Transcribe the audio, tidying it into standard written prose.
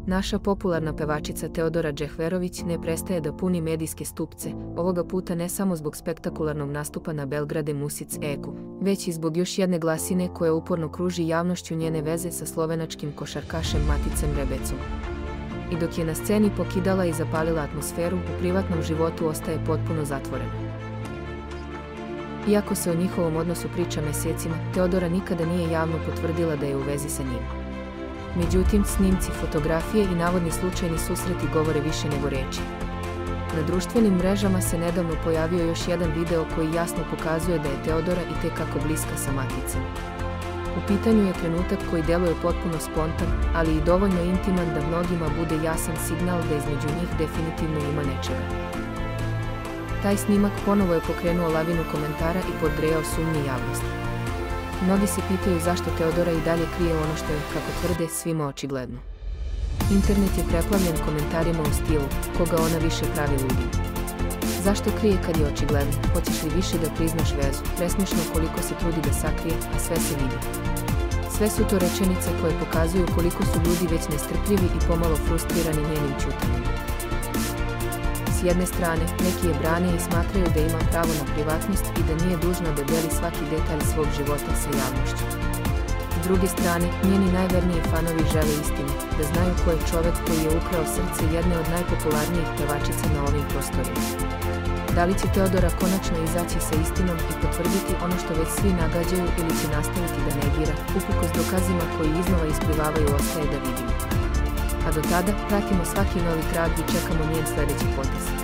Naša popularna pevačica Teodora Džehverović ne prestaje da puni medijske stupce, ovoga puta ne samo zbog spektakularnog nastupa na Belgrade Music Eku, već i zbog još jedne glasine koja uporno kruži javnošću njene veze sa slovenačkim košarkašem Maticem Rebecom. I dok je na sceni pokidala i zapalila atmosferu, u privatnom životu ostaje potpuno zatvorena. Iako se o njihovom odnosu priča mesecima, Teodora nikada nije javno potvrdila da je u vezi sa njim. Međutim, snimci, fotografije i navodni slučajni susreti govore više nego reči. Na društvenim mrežama se nedavno pojavio još jedan video koji jasno pokazuje da je Teodora itekako bliska sa Maticem. U pitanju je trenutak koji deluje potpuno spontan, ali i dovoljno intiman da mnogima bude jasan signal da između njih definitivno ima nečega. Taj snimak ponovo je pokrenuo lavinu komentara i podgrejao sumnje javnosti. Mnogi se pitaju zašto Teodora i dalje krije ono što je, kako tvrde, svima očigledno. Internet je preplavljen komentarima u stilu, koga ona više pravi ludim. Zašto krije kad je očigledno, hoćeš li više da priznaš vezu, presmešno koliko se trudi da sakrije, a sve se vidi. Sve su to rečenice koje pokazuju koliko su ljudi već nestrpljivi i pomalo frustrirani njenim ćutanjem. S jedne strane, neki je brane i smatraju da ima pravo na privatnost i da nije dužna da deli svaki detalj svog života sa javnošću. S druge strane, njeni najverniji fanovi žele istinu, da znaju ko je čovek koji je ukrao srce jedne od najpopularnijih pevačica na ovim prostorima. Da li će Teodora konačno izaći sa istinom i potvrditi ono što već svi nagađaju ili će nastaviti da negira, uprkos dokazima koji iznova isplivavaju, ostaje da vidimo. A do tada, pratimo svaki novi trag i čekamo njen sledeći potez.